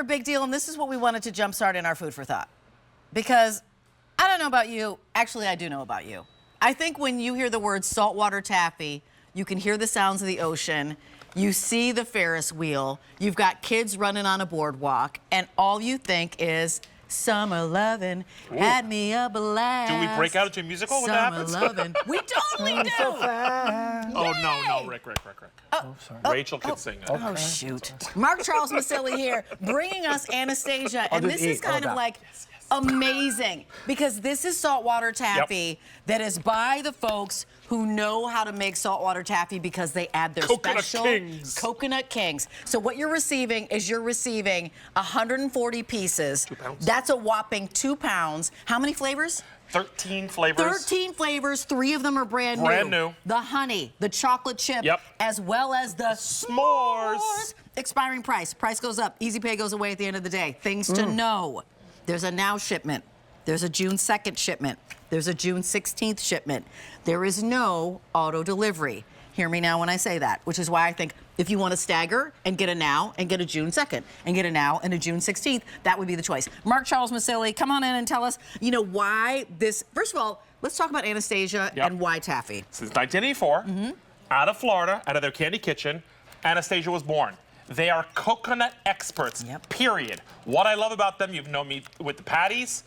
a big deal, and this is what we wanted to jumpstart in our food for thought. Because I don't know about you, actually I do know about you. I think when you hear the word saltwater taffy, you can hear the sounds of the ocean, you see the Ferris wheel, you've got kids running on a boardwalk, and all you think is summer lovin' had me a blast. Do we break out into a musical when that happens? Summer lovin'. We totally do. So fast. Oh, no, Rick. Oh, sorry. Rachel can sing it. Oh, shoot. Mark Charles Masilli here, bringing us Anastasia. And this is kind of like amazing, because this is saltwater taffy that is by the folks who know how to make saltwater taffy because they add their special Coconut Kings. So what you're receiving is 140 pieces. 2 pounds. That's a whopping 2 pounds. How many flavors? 13 flavors. 13 flavors, 3 of them are brand new. Brand new. The honey, the chocolate chip, as well as the s'mores. Expiring price. Price goes up. Easy pay goes away at the end of the day. Things to know. There's a now shipment. There's a June 2nd shipment. There's a June 16th shipment. There is no auto delivery. Hear me now when I say that, which is why I think if you want to stagger and get a now and get a June 2nd and get a now and a June 16th, that would be the choice. Mark Charles Masilli, come on in and tell us, why this. First of all, let's talk about Anastasia and why taffy. Since 1984, out of Florida, out of their candy kitchen, Anastasia was born. They are coconut experts, period. What I love about them, you've known me with the patties,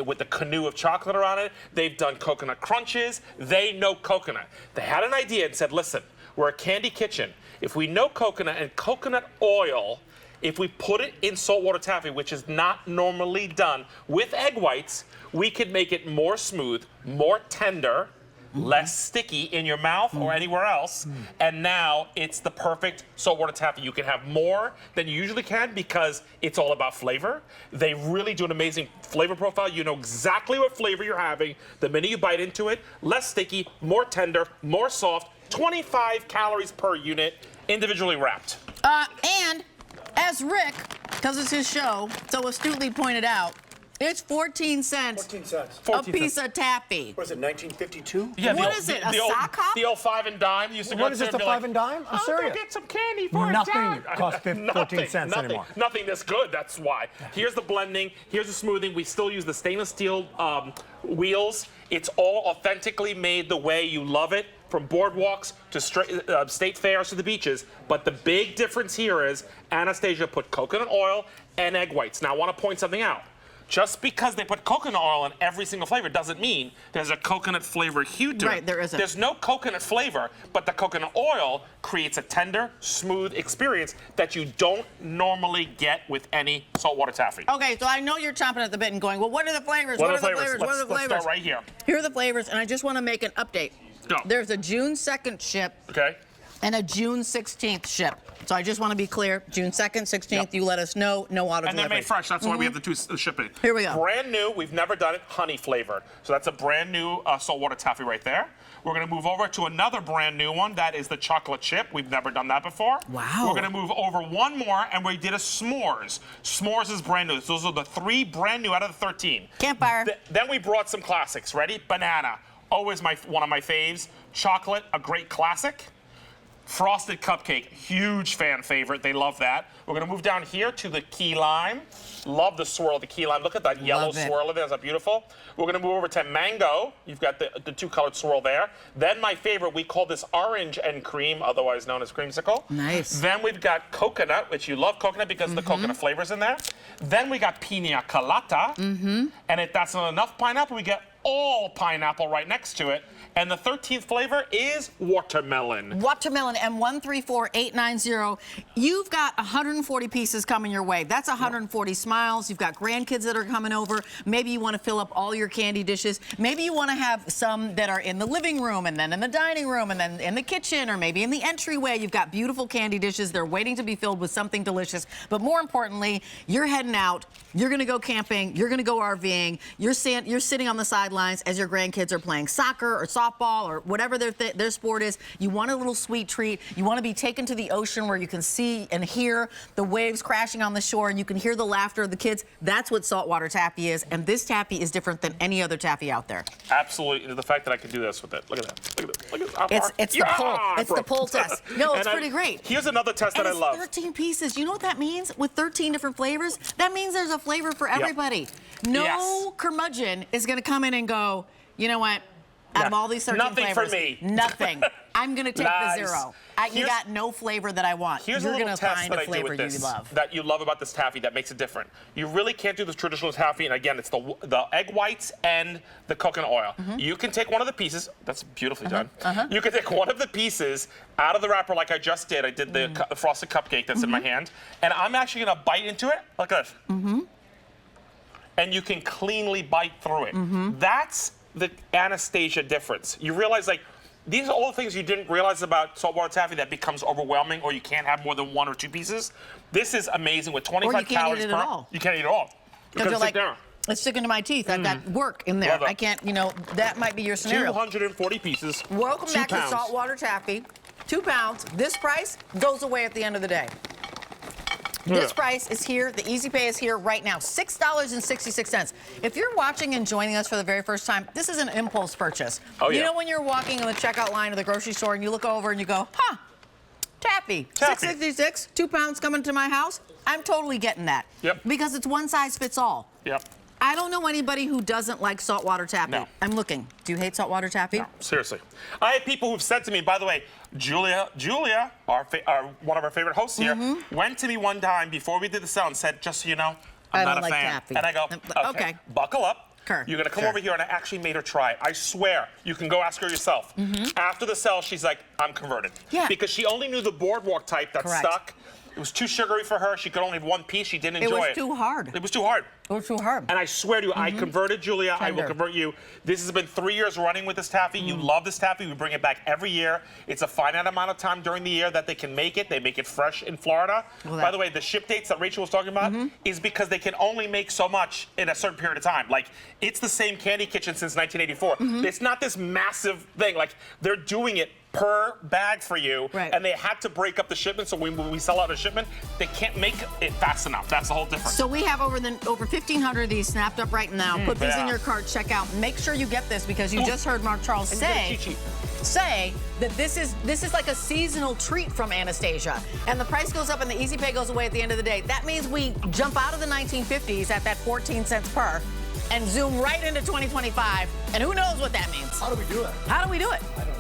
with the canoe of chocolate around it. They've done coconut crunches. They know coconut. They had an idea and said, listen, we're a candy kitchen. If we know coconut and coconut oil, if we put it in saltwater taffy, which is not normally done, with egg whites, we could make it more smooth, more tender, less sticky in your mouth or anywhere else, and now it's the perfect saltwater taffy. You can have more than you usually can because it's all about flavor. They really do an amazing flavor profile. You know exactly what flavor you're having the minute you bite into it. Less sticky, more tender, more soft, 25 calories per unit, individually wrapped. And as Rick, because it's his show, so astutely pointed out, it's 14 cents. 14 cents. A piece of taffy. What is it, 1952? Yeah, what is it, a sock hop? The old 5 and dime. Used to What is this, the 5 and dime? I'm serious. Go get some candy for Nothing costs 14 cents anymore. Nothing this good, that's why. Here's the blending, here's the smoothing. We still use the stainless steel wheels. It's all authentically made the way you love it, from boardwalks to state fairs to the beaches. But the big difference here is Anastasia put coconut oil and egg whites. Now, I want to point something out. Just because they put coconut oil in every single flavor doesn't mean there's a coconut flavor hue to it. Right, there isn't. There's no coconut flavor, but the coconut oil creates a tender, smooth experience that you don't normally get with any saltwater taffy. Okay, so I know you're chomping at the bit and going, well, what are the flavors? What are the flavors? What are the flavors? Let's start right here. Here are the flavors, and I just want to make an update. Go. There's a June 2nd ship. Okay. And a June 16th ship. So I just want to be clear, June 2nd, 16th, you let us know, no auto delivery. And they're made fresh, that's why we have the 2 shipping. Here we go. Brand new, we've never done it, honey flavored. So that's a brand new saltwater taffy right there. We're gonna move over to another brand new one, that is the chocolate chip. We've never done that before. Wow. We're gonna move over one more, and we did a s'mores. S'mores is brand new. Those are the 3 brand new out of the 13. Campfire. Then we brought some classics, ready? Banana, always one of my faves. Chocolate, a great classic. Frosted cupcake, huge fan favorite. They love that. We're gonna move down here to the key lime. Love the swirl of the key lime. Look at that yellow swirl of it. Is that beautiful? We're gonna move over to mango. You've got the 2-colored swirl there. Then my favorite, we call this orange and cream, otherwise known as creamsicle. Nice. Then we've got coconut, which you love coconut because the coconut flavor's in there. Then we got pina colada. And if that's not enough pineapple, we get all pineapple right next to it. And the 13th flavor is watermelon. Watermelon, and 134890. You've got 140 pieces coming your way. That's 140 smiles. You've got grandkids that are coming over. Maybe you want to fill up all your candy dishes. Maybe you want to have some that are in the living room, and then in the dining room, and then in the kitchen, or maybe in the entryway. You've got beautiful candy dishes. They're waiting to be filled with something delicious. But more importantly, you're heading out. You're going to go camping. You're going to go RVing. You're sitting on the sidelines as your grandkids are playing soccer or softball or whatever their sport is. You want a little sweet treat. You want to be taken to the ocean where you can see and hear the waves crashing on the shore, and you can hear the laughter of the kids. That's what saltwater taffy is, and this taffy is different than any other taffy out there. Absolutely. The fact that I can do this with it. Look at that. Look at that. Look at how far. It's the pull. It's the pull test. No, it's pretty great. Here's another test that I it's love. 13 pieces. You know what that means? With 13 different flavors, that means there's a flavor for everybody. No curmudgeon is going to come in and go, you know what? Out of all these 13 Nothing flavors, for me. Nothing. I'm going to take the 0. You got no flavor that I want. Here's You're a little gonna test find that a I do flavor with this you love. that you love about this taffy that makes it different. You really can't do this traditional taffy, and again, it's the egg whites and the coconut oil. You can take one of the pieces. That's beautifully done. You can take one of the pieces out of the wrapper like I just did. I did the frosted cupcake that's in my hand, and I'm actually going to bite into it like this. And you can cleanly bite through it. That's the Anastasia difference. You realize, like, these are all the things you didn't realize about saltwater taffy that becomes overwhelming, or you can't have more than 1 or 2 pieces. This is amazing with 25 calories per. You can't eat it all. Because you're like, it's sticking to my teeth. I've got work in there. I can't, you know, that might be your scenario. 240 pieces. Welcome back to saltwater taffy. 2 pounds. This price goes away at the end of the day. This price is here. The Easy Pay is here right now. $6.66. If you're watching and joining us for the very first time, this is an impulse purchase. You know when you're walking in the checkout line of the grocery store and you look over and you go, huh, taffy. $6.66, 2 pounds coming to my house. I'm totally getting that. Because it's one size fits all. I don't know anybody who doesn't like saltwater taffy. No. I'm looking. Do you hate saltwater taffy? No, seriously. I have people who've said to me, by the way, Julia, one of our favorite hosts here, went to me one time before we did the sale and said, just so you know, I'm not a fan. Taffy. And I go, okay, buckle up. You're going to come over here, and I actually made her try it. I swear. You can go ask her yourself. After the sale, she's like, I'm converted. Because she only knew the boardwalk type that stuck. It was too sugary for her. She could only have 1 piece. She didn't enjoy it. It was too hard. It was too hard. It was too hard. And I swear to you, I converted Julia. I will convert you. This has been 3 years running with this taffy. You love this taffy. We bring it back every year. It's a finite amount of time during the year that they can make it. They make it fresh in Florida. By the way, the ship dates that Rachel was talking about is because they can only make so much in a certain period of time. Like, it's the same Candy Kitchen since 1984. It's not this massive thing. Like, they're doing it per bag for you, and they had to break up the shipment, so when we sell out a shipment, they can't make it fast enough. That's the whole difference. So we have over 1,500 of these snapped up right now. Put these in your cart, check out. Make sure you get this because you just heard Mark Charles say that this is like a seasonal treat from Anastasia, and the price goes up and the Easy Pay goes away at the end of the day. That means we jump out of the 1950s at that 14 cents per and zoom right into 2025, and who knows what that means. How do we do it? How do we do it? I don't know.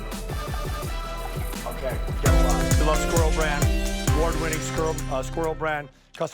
Okay, get a lot. We love Squirrel brand, award-winning Squirrel brand.